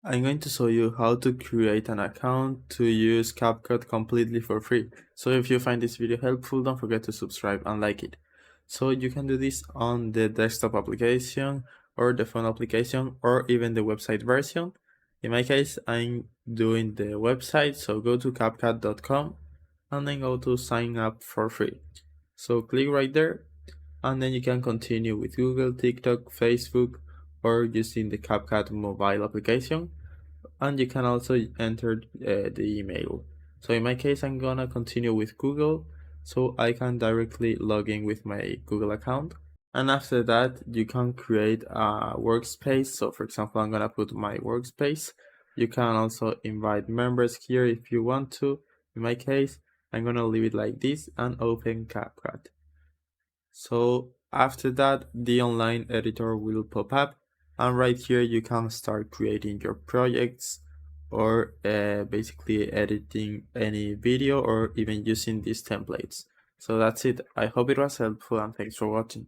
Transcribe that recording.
I'm going to show you how to create an account to use CapCut completely for free. So if you find this video helpful, don't forget to subscribe and like it. So you can do this on the desktop application or the phone application or even the website version. In my case, I'm doing the website, so go to CapCut.com and then go to sign up for free. So click right there and then you can continue with Google, TikTok, Facebook, or using the CapCut mobile application. And you can also enter the email. So in my case, I'm gonna continue with Google, so I can directly log in with my Google account. And after that, you can create a workspace. So for example, I'm gonna put my workspace. You can also invite members here if you want to. In my case, I'm gonna leave it like this and open CapCut. So after that, the online editor will pop up, and right here you can start creating your projects or basically editing any video or even using these templates. So that's it. I hope it was helpful and thanks for watching.